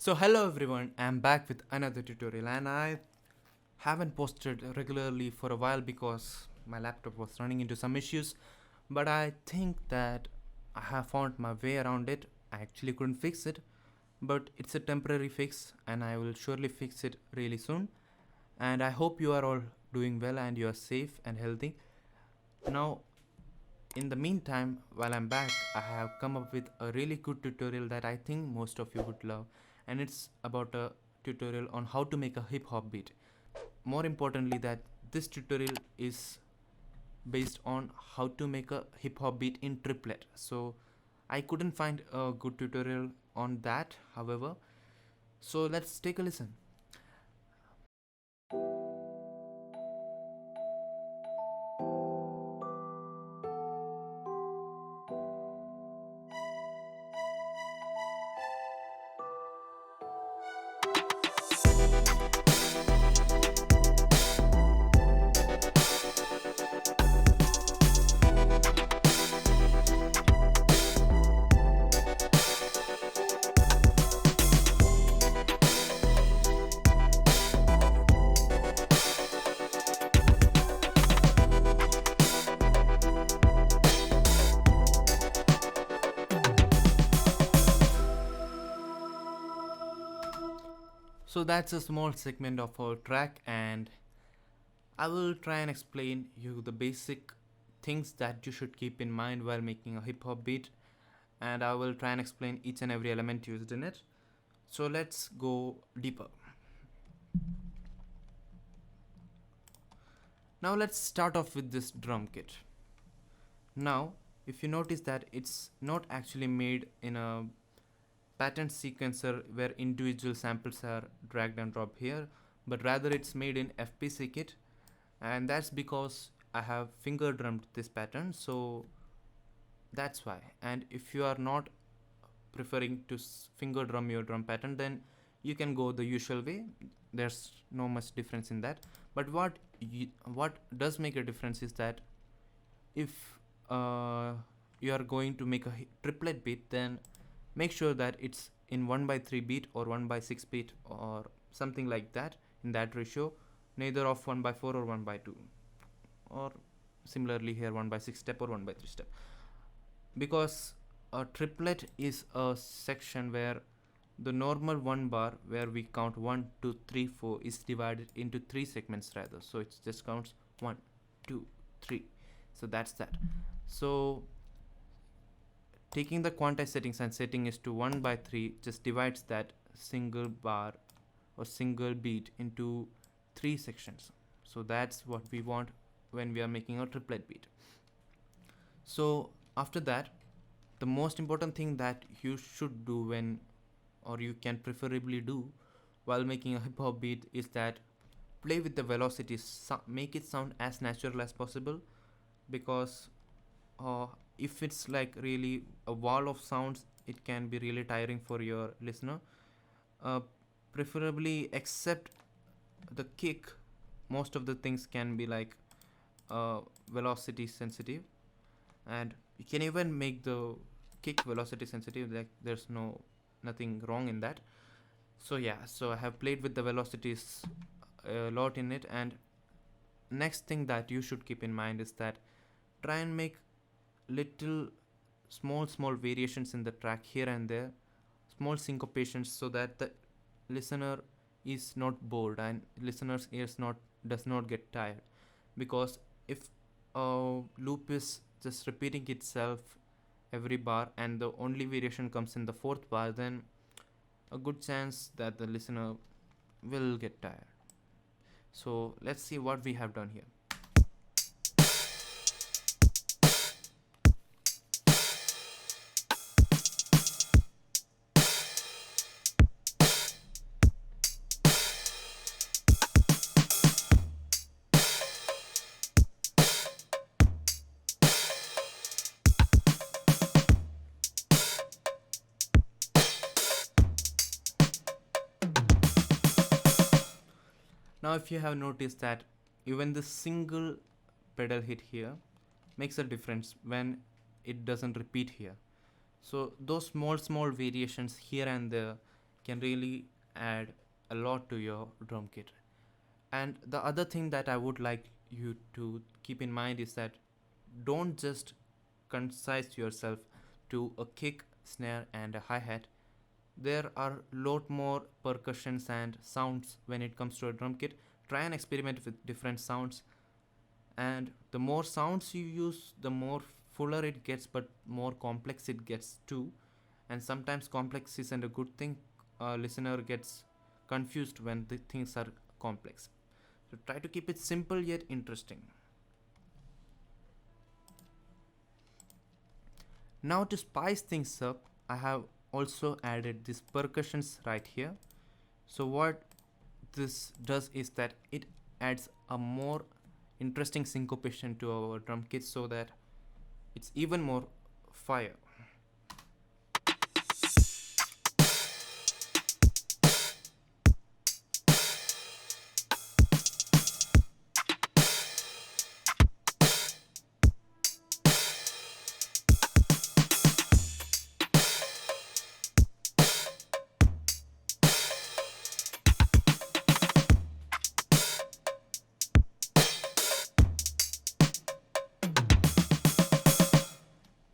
So hello everyone, I'm back with another tutorial and I haven't posted regularly for a while because my laptop was running into some issues, but I think that I have found my way around it. I actually couldn't fix it, but it's a temporary fix and I will surely fix it really soon. And I hope you are all doing well and you are safe and healthy. Now, in the meantime, while I'm back, I have come up with a really good tutorial that I think most of you would love, and it's about a tutorial on how to make a hip hop beat. More importantly, that this tutorial is based on how to make a hip hop beat in Triplet. So I couldn't find a good tutorial on that, however. So let's take a listen. So that's a small segment of our track, and I will try and explain you the basic things that you should keep in mind while making a hip hop beat, and I will try and explain each and every element used in it. So let's go deeper. Now let's start off with this drum kit. Now, if you notice that it's not actually made in a pattern sequencer where individual samples are dragged and dropped here, but rather it's made in FPC kit, and that's because I have finger drummed this pattern, so that's why. And if you are not preferring to finger drum your drum pattern, then you can go the usual way. There's no much difference in that. But what does make a difference is that if you are going to make a triplet beat, then make sure that it's in 1 by 3 beat or 1 by 6 beat or something like that, in that ratio, neither of 1 by 4 or 1 by 2, or similarly here 1 by 6 step or 1 by 3 step, because a triplet is a section where the normal one bar where we count 1 2 3 4 is divided into 3 segments rather, so it just counts 1 2 3. So that's that. So taking the quantized settings and setting is to 1 by 3 just divides that single bar or single beat into 3 sections. So that's what we want when we are making a triplet beat. So after that, the most important thing that you should do when, or you can preferably do while making a hip hop beat, is that play with the velocities, make it sound as natural as possible, because if it's like really a wall of sounds, it can be really tiring for your listener. uh, Preferably, except the kick, most of the things can be like velocity sensitive, and you can even make the kick velocity sensitive, like there's nothing wrong in that. So yeah, so I have played with the velocities a lot in it. And next thing that you should keep in mind is that try and make little small variations in the track here and there, small syncopations, so that the listener is not bored and listener's ears not does not get tired. Because if a loop is just repeating itself every bar and the only variation comes in the fourth bar, then a good chance that the listener will get tired. So let's see what we have done here. Now if you have noticed that even the single pedal hit here makes a difference when it doesn't repeat here. So those small variations here and there can really add a lot to your drum kit. And the other thing that I would like you to keep in mind is that don't just concise yourself to a kick, snare, and a hi hat. There are lot more percussions and sounds when it comes to a drum kit. Try and experiment with different sounds, and the more sounds you use, the more fuller it gets, but more complex it gets too. And sometimes complex isn't a good thing. A listener gets confused when the things are complex. So try to keep it simple yet interesting. Now to spice things up, I have also added these percussions right here. So what this does is that it adds a more interesting syncopation to our drum kit so that it's even more fire.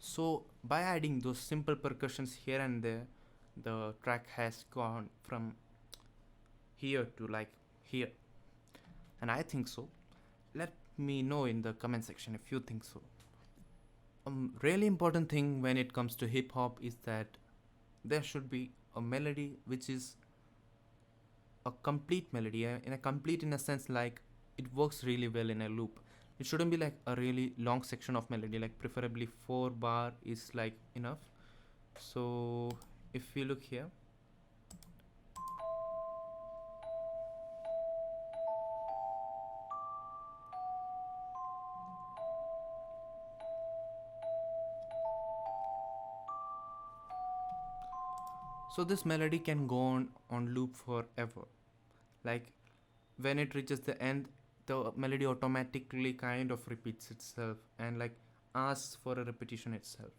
So by adding those simple percussions here and there, the track has gone from here to like here. And I think so. Let me know in the comment section if you think so. Really important thing when it comes to hip hop is that there should be a melody which is a complete melody, in a complete in a sense like it works really well in a loop. It shouldn't be like a really long section of melody, like preferably 4 bar is like enough. So if we look here, so this melody can go on loop forever. Like when it reaches the end, the melody automatically kind of repeats itself and like asks for a repetition itself.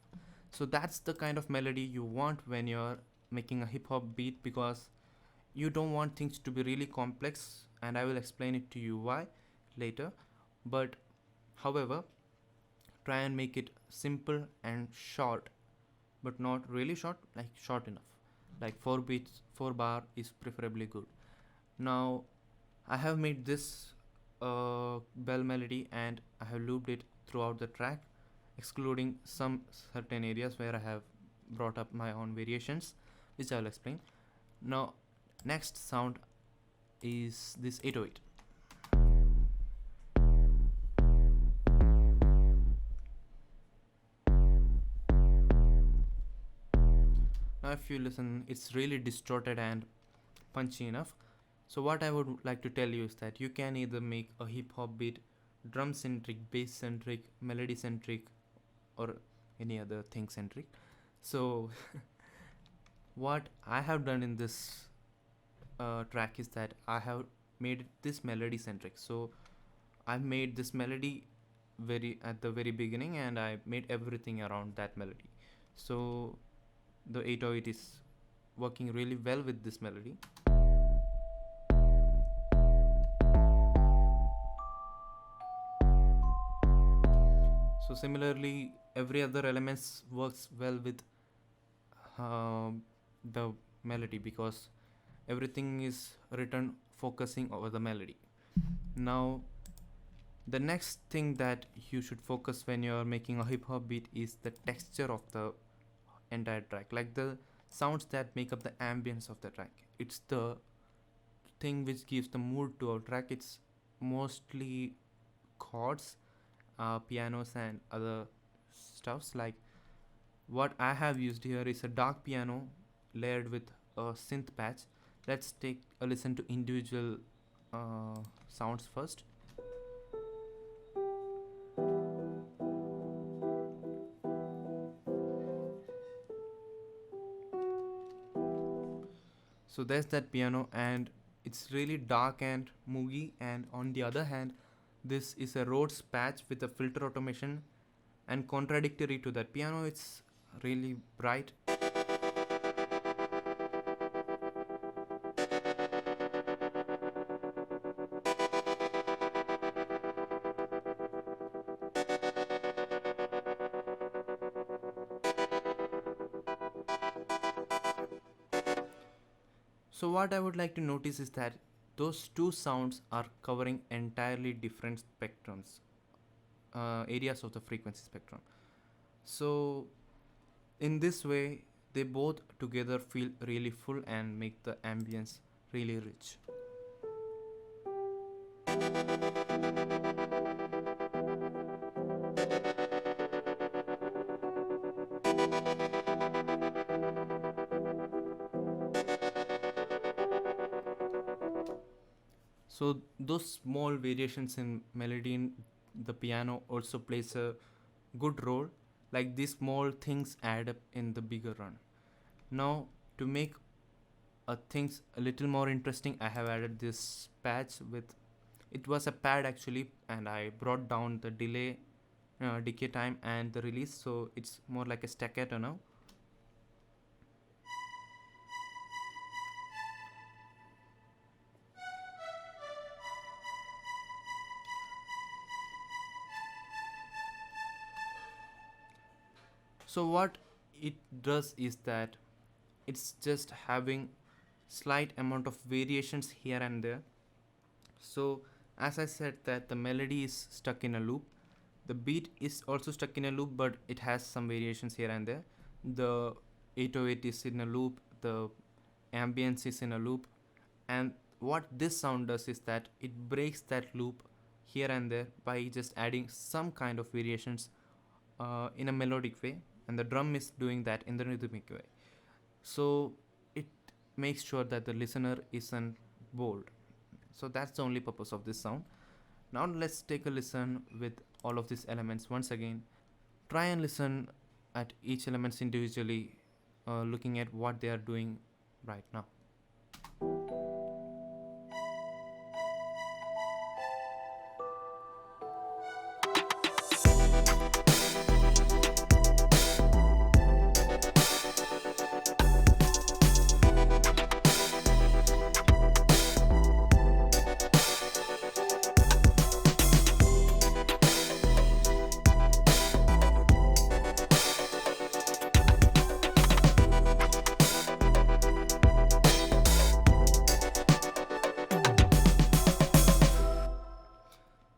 So that's the kind of melody you want when you're making a hip hop beat, because you don't want things to be really complex, and I will explain it to you why later. But however, try and make it simple and short, but not really short, like short enough. Like 4 beats, 4 bar is preferably good. Now I have made this bell melody and I have looped it throughout the track, excluding some certain areas where I have brought up my own variations, which I will explain. Now, next sound is this 808. Now, if you listen, it's really distorted and punchy enough. So what I would like to tell you is that you can either make a hip hop beat drum centric, bass centric, melody centric, or any other thing centric. So what I have done in this track is that I have made this melody centric. So I made this melody very at the very beginning and I made everything around that melody. So the 808 is working really well with this melody. So similarly, every other elements works well with the melody, because everything is written focusing over the melody. Now, the next thing that you should focus when you're making a hip hop beat is the texture of the entire track, like the sounds that make up the ambience of the track. It's the thing which gives the mood to our track. It's mostly chords, pianos, and other stuffs. Like what I have used here is a dark piano layered with a synth patch. Let's take a listen to individual sounds first. So there's that piano, and it's really dark and moogie. And on the other hand, this is a Rhodes patch with a filter automation, and contradictory to that, piano it's really bright. So what I would like to notice is that those two sounds are covering entirely different spectrums, areas of the frequency spectrum. So in this way, they both together feel really full and make the ambience really rich. So those small variations in melody in the piano also plays a good role. Like these small things add up in the bigger run. Now to make things a little more interesting, I have added this patch with, it was a pad actually, and I brought down the decay time and the release, so it's more like a staccato now. So what it does is that it's just having slight amount of variations here and there. So as I said that the melody is stuck in a loop, the beat is also stuck in a loop, but it has some variations here and there. The 808 is in a loop, the ambience is in a loop, and what this sound does is that it breaks that loop here and there by just adding some kind of variations in a melodic way, and the drum is doing that in the rhythmic way. So it makes sure that the listener isn't bored. So that's the only purpose of this sound. Now let's take a listen with all of these elements once again. Try and listen at each elements individually, looking at what they are doing right now.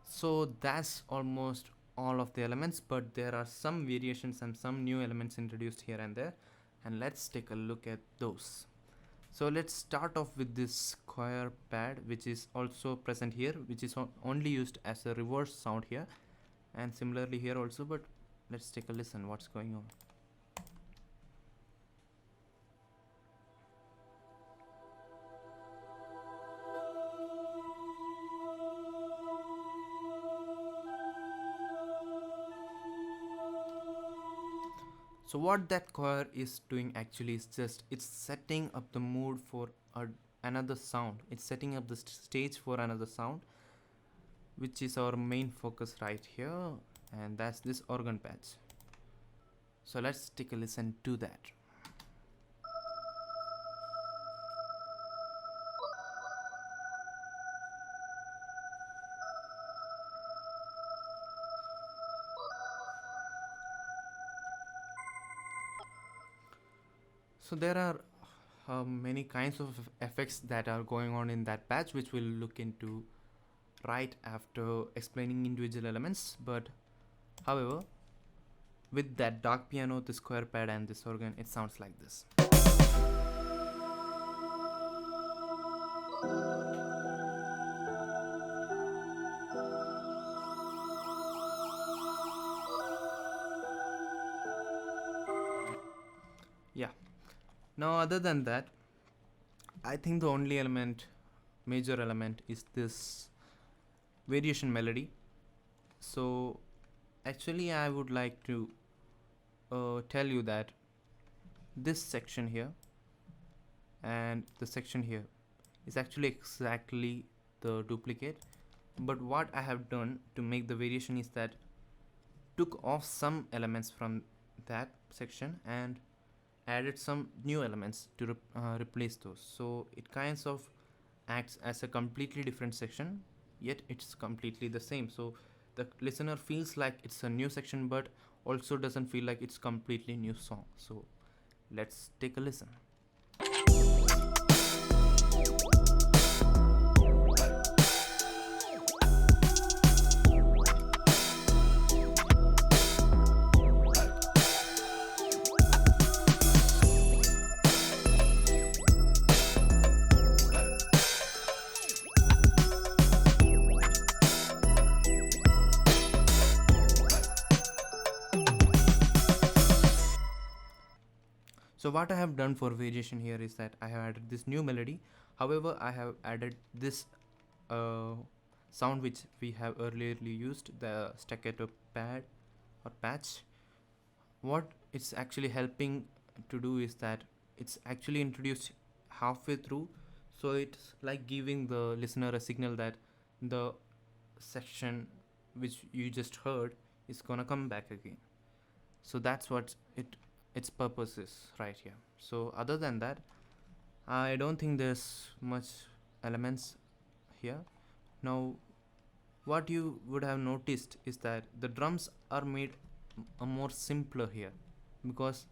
So that's almost all of the elements, but there are some variations and some new elements introduced here and there, and let's take a look at those. So let's start off with this choir pad, which is also present here, which is only used as a reverse sound here, and similarly here also, but let's take a listen what's going on. So what that choir is doing actually is just, it's setting up the mood for another sound. It's setting up the stage for another sound, which is our main focus right here, and that's this organ patch. So let's take a listen to that. So there are many kinds of effects that are going on in that patch, which we'll look into right after explaining individual elements. But however, with that dark piano, the square pad and this organ, it sounds like this. Yeah. Now other than that, I think the only major element is this variation melody. So actually I would like to tell you that this section here and the section here is actually exactly the duplicate, but what I have done to make the variation is that took off some elements from that section and added some new elements to replace those. So it kind of acts as a completely different section, yet it's completely the same. So the listener feels like it's a new section, but also doesn't feel like it's completely new song. So let's take a listen. So what I have done for variation here is that I have added this new melody. However, I have added this uh, sound which we have earlier used, the staccato pad or patch. What it's actually helping to do is that it's actually introduced halfway through, so it's like giving the listener a signal that the section which you just heard is gonna come back again. So that's what its purpose is right here. So other than that, I don't think there's much elements here. Now what you would have noticed is that the drums are made a more simpler here, because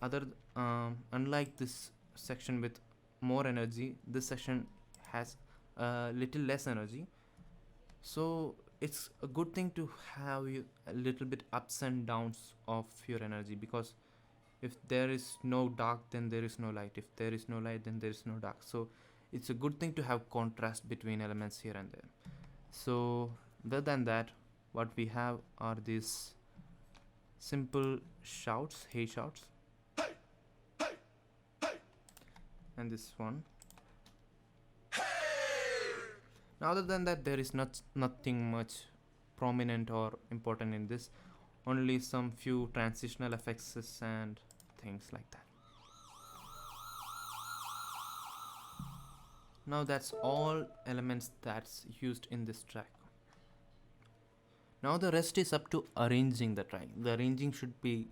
other unlike this section with more energy, this section has a little less energy. So it's a good thing to have a little bit ups and downs of your energy, because if there is no dark, then there is no light. If there is no light, then there is no dark. So it's a good thing to have contrast between elements here and there. So other than that, what we have are these simple shouts, hey shouts, and this one. Now other than that, there is nothing much prominent or important in this, only some few transitional effects and things like that. Now that's all elements that's used in this track. Now the rest is up to arranging the track. The arranging should be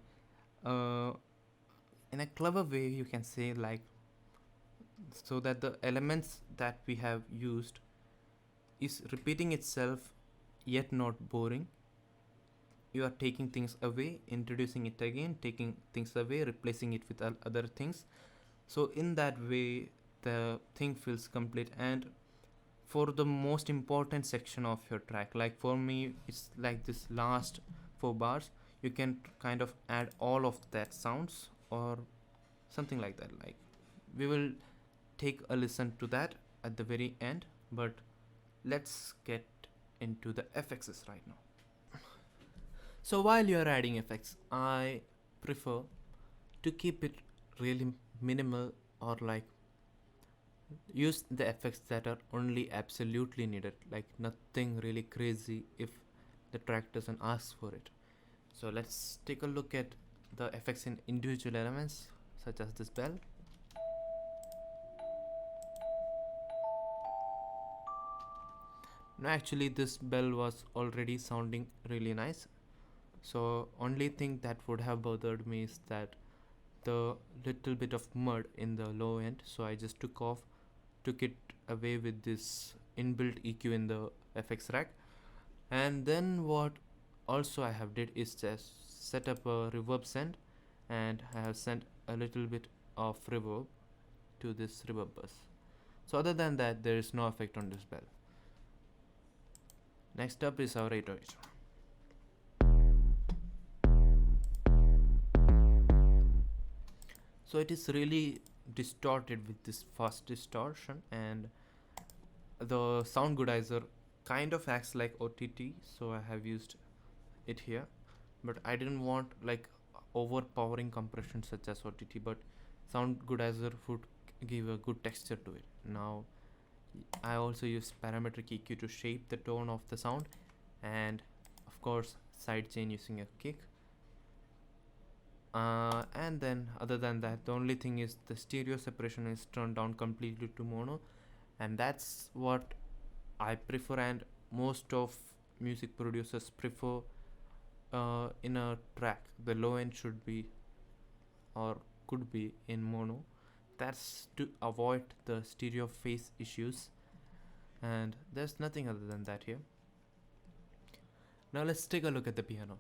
in a clever way, you can say, like, so that the elements that we have used is repeating itself yet not boring. You are taking things away, introducing it again, taking things away, replacing it with other things. So in that way the thing feels complete. And for the most important section of your track, like for me it's like this last 4 bars, you can kind of add all of that sounds or something like that. Like, we will take a listen to that at the very end, but let's get into the FXs right now. So while you are adding effects, I prefer to keep it really minimal, or like use the effects that are only absolutely needed, like nothing really crazy if the track doesn't ask for it. So let's take a look at the effects in individual elements, such as this bell. No, actually this bell was already sounding really nice, so only thing that would have bothered me is that the little bit of mud in the low end, so I just took it away with this inbuilt EQ in the FX rack. And then what also I have did is just set up a reverb send, and I have sent a little bit of reverb to this reverb bus. So other than that, there is no effect on this bell. Next up is our 808. So it is really distorted with this fast distortion, and the sound goodizer kind of acts like OTT, so I have used it here. But I didn't want like overpowering compression such as OTT, but sound goodizer would give a good texture to it. Now I also use parametric EQ to shape the tone of the sound, and of course sidechain using a kick. And then other than that, the only thing is the stereo separation is turned down completely to mono, and that's what I prefer, and most of music producers prefer in a track. The low end should be or could be in mono. That's to avoid the stereo phase issues, and there's nothing other than that here. Now let's take a look at the piano.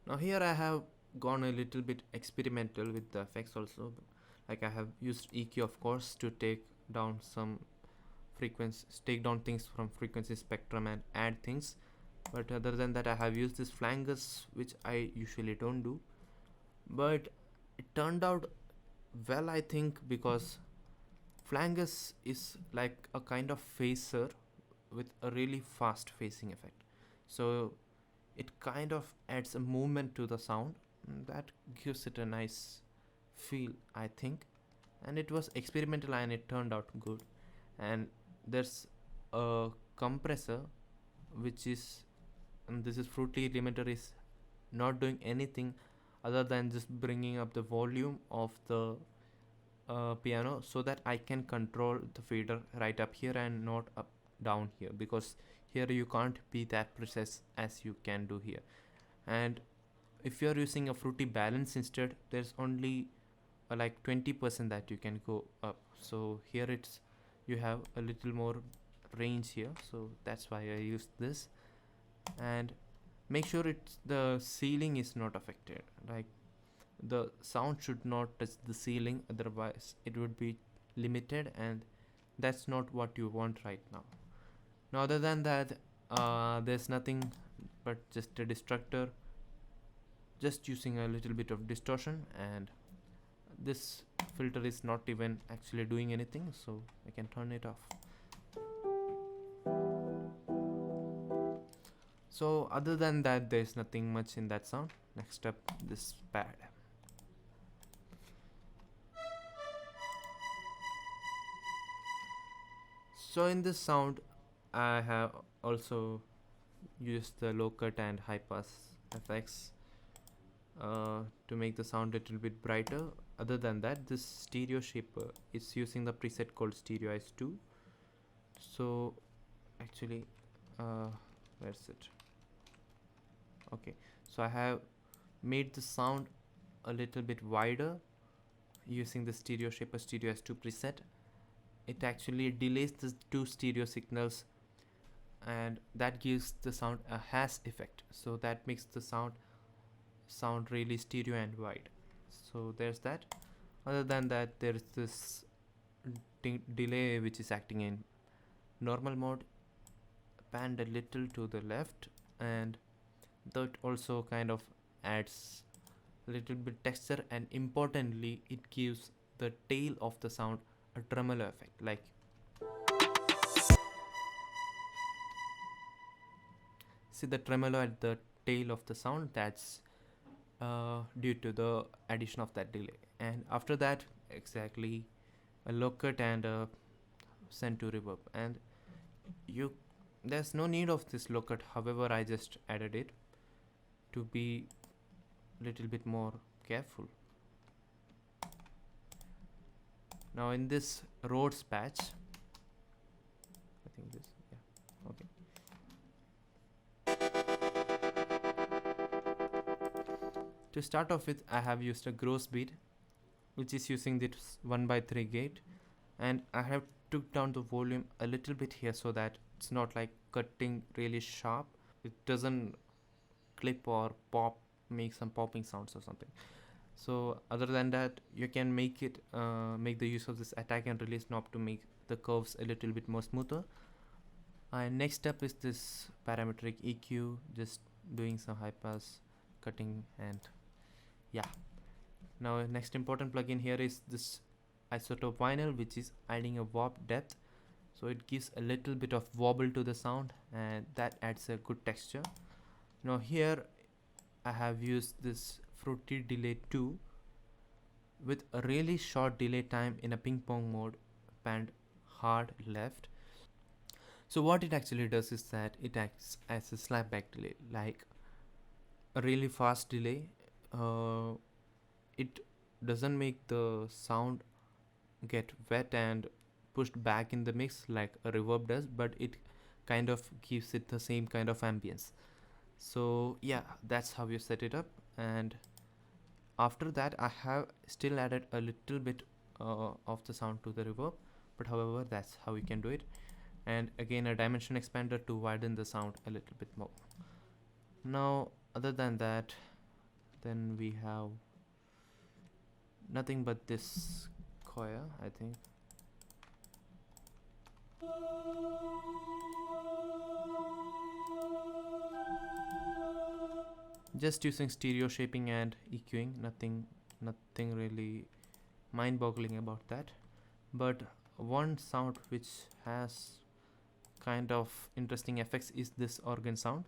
Now here I have gone a little bit experimental with the effects also. Like, I have used EQ of course to take down some take down things from frequency spectrum and add things. But other than that, I have used this flangers, which I usually don't do. But it turned out well, I think, because flangers is like a kind of phaser with a really fast phasing effect. So it kind of adds a movement to the sound that gives it a nice feel, I think. And it was experimental and it turned out good. And there's a compressor which is, and this is Fruity Limiter, is not doing anything other than just bringing up the volume of the piano so that I can control the fader right up here and not up down here, because here you can't be that precise as you can do here. And if you're using a Fruity Balance instead, there's only like 20% that you can go up. So here it's, you have a little more range here, so that's why I used this. And make sure it's, the ceiling is not affected, like the sound should not touch the ceiling, otherwise it would be limited, and that's not what you want right now. Now other than that, there's nothing but just a destructor, just using a little bit of distortion, and this filter is not even actually doing anything, so I can turn it off. So other than that, there's nothing much in that sound. Next up, this pad. So in this sound, I have also used the low cut and high pass effects to make the sound a little bit brighter. Other than that, this stereo shaper is using the preset called Stereoize 2. So actually, where's it? Okay, so I have made the sound a little bit wider using the stereo shaper Stereoize 2 preset. It actually delays the two stereo signals, and that gives the sound a hash effect, so that makes the sound really stereo and wide. So there's that. Other than that, there's this delay which is acting in normal mode, panned a little to the left, and that also kind of adds a little bit texture, and importantly it gives the tail of the sound a tremolo effect, like see the tremolo at the tail of the sound, that's due to the addition of that delay. And after that, exactly, a low cut and a send to reverb, and there's no need of this low cut, however I just added it to be a little bit more careful. Now in this Rhodes patch, I think this, yeah, okay. To start off with, I have used a gross beat, which is using this 1/3 gate, and I have took down the volume a little bit here so that it's not like cutting really sharp. It doesn't clip or pop, make some popping sounds or something. So other than that, you can make it make the use of this attack and release knob to make the curves a little bit more smoother. And next up is this parametric EQ, just doing some high pass, cutting, and yeah. Now next important plugin here is this isotope vinyl, which is adding a warp depth, so it gives a little bit of wobble to the sound, and that adds a good texture. Now here I have used this Fruity Delay 2 with a really short delay time in a ping pong mode, panned hard left. So what it actually does is that it acts as a slapback delay, like a really fast delay. It doesn't make the sound get wet and pushed back in the mix like a reverb does, but it kind of gives it the same kind of ambience. So yeah, that's how you set it up. And after that, I have still added a little bit of the sound to the reverb, but however, that's how you can do it. And again, a dimension expander to widen the sound a little bit more. Now other than that, then we have nothing but this choir, I think. Just using stereo shaping and EQing, nothing really mind-boggling about that. But one sound which has kind of interesting effects is this organ sound.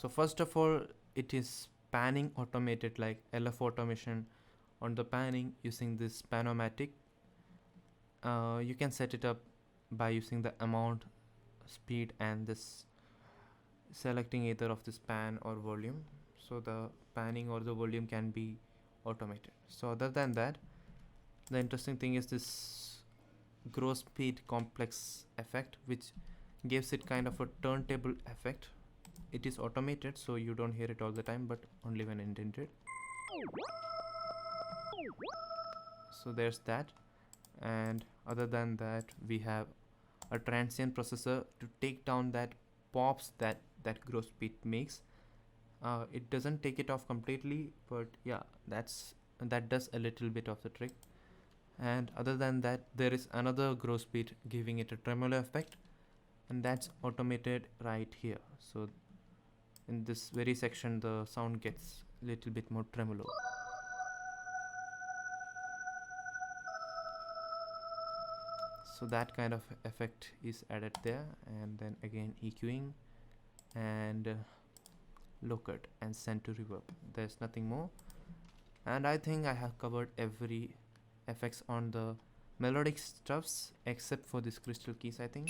So first of all, it is panning automated, like LF automation on the panning using this Panomatic. You can set it up by using the amount, speed, and this selecting either of this pan or volume. So the panning or the volume can be automated. So other than that, the interesting thing is this gross speed complex effect, which gives it kind of a turntable effect. It is automated, so you don't hear it all the time, but only when intended. So there's that. And other than that, we have a transient processor to take down that pops that gross beat makes. It doesn't take it off completely, but yeah, that does a little bit of the trick. And other than that, there is another gross beat giving it a tremolo effect, and that's automated right here. So in this very section, the sound gets a little bit more tremolo. So that kind of effect is added there, and then again EQing and low cut and send to reverb. There's nothing more, and I think I have covered every effects on the melodic stuffs except for this crystal keys. I think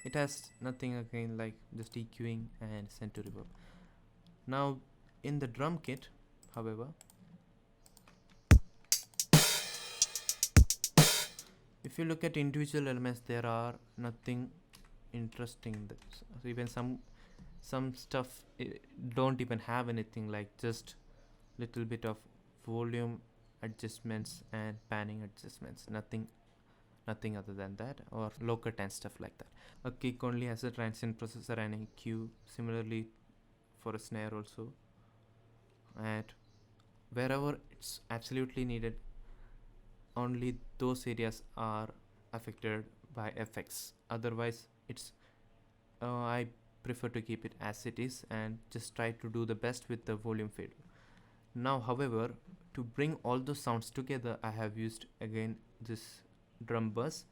it has nothing again, like just EQing and send to reverb. Now in the drum kit, however, if you look at individual elements, there are nothing interesting. Even some stuff don't even have anything, like just little bit of volume adjustments and panning adjustments. Nothing other than that, or low cut and stuff like that. A kick only has a transient processor and EQ, similarly for a snare also. And wherever it's absolutely needed, only those areas are affected by FX. Otherwise, it's I prefer to keep it as it is and just try to do the best with the volume fader. Now, however, to bring all those sounds together, I have used again this drum bus,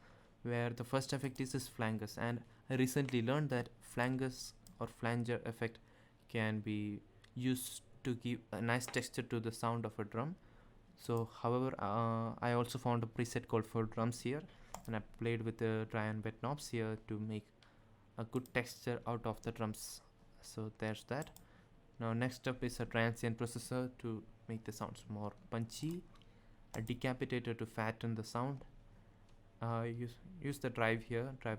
where the first effect is this flangus, and I recently learned that flangus or flanger effect can be used to give a nice texture to the sound of a drum. So however, I also found a preset called for drums here, and I played with the dry and wet knobs here to make a good texture out of the drums. So there's that. Now next up is a transient processor to make the sounds more punchy, a decapitator to fatten the sound, use the drive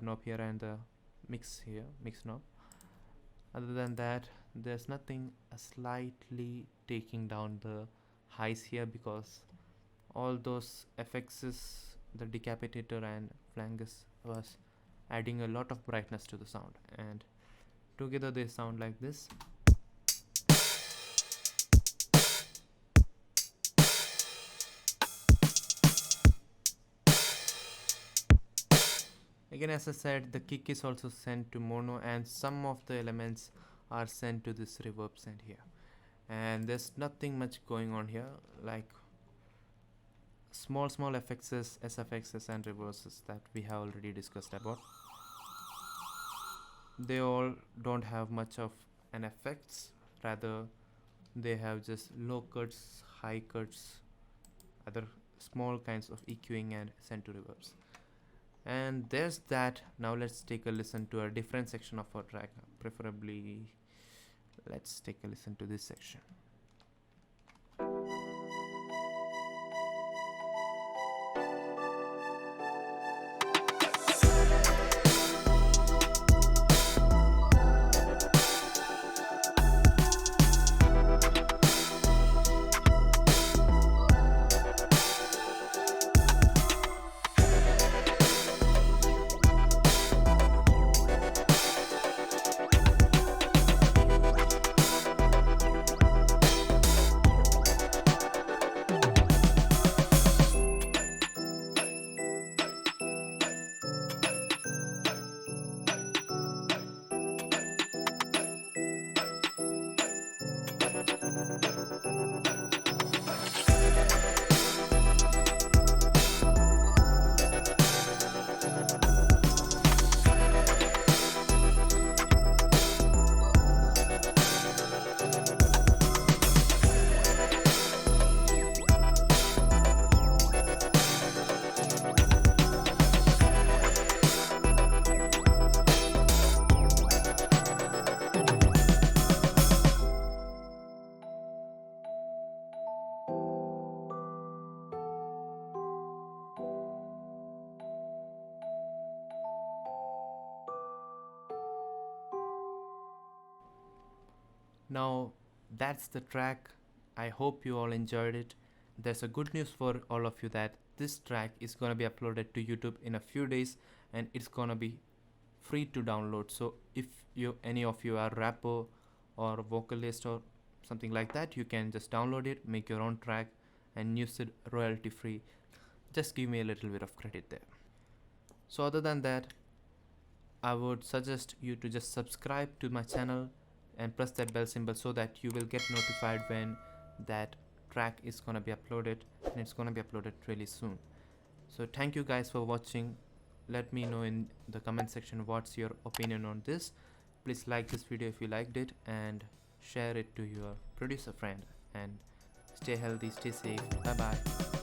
knob here, and the mix knob. Other than that, there's nothing. Slightly taking down the highs here, because all those FXs, the decapitator and flangus, was adding a lot of brightness to the sound, and together they sound like this. Again, as I said, the kick is also sent to mono, and some of the elements are sent to this reverb send here. And there's nothing much going on here, like small FXs, SFXs and reverses that we have already discussed about. They all don't have much of an effects, rather they have just low cuts, high cuts, other small kinds of EQing and send to reverbs. And there's that. Now let's take a listen to a different section of our track. Preferably, let's take a listen to this section. Now that's the track. I hope you all enjoyed it. There's a good news for all of you that this track is gonna be uploaded to YouTube in a few days, and it's gonna be free to download. So if any of you are rapper or vocalist or something like that, you can just download it, make your own track, and use it royalty free. Just give me a little bit of credit there. So other than that, I would suggest you to just subscribe to my channel and press that bell symbol so that you will get notified when that track is gonna be uploaded, and it's gonna be uploaded really soon. So thank you guys for watching. Let me know in the comment section what's your opinion on this. Please like this video if you liked it, and share it to your producer friend, and stay healthy, stay safe. Bye bye.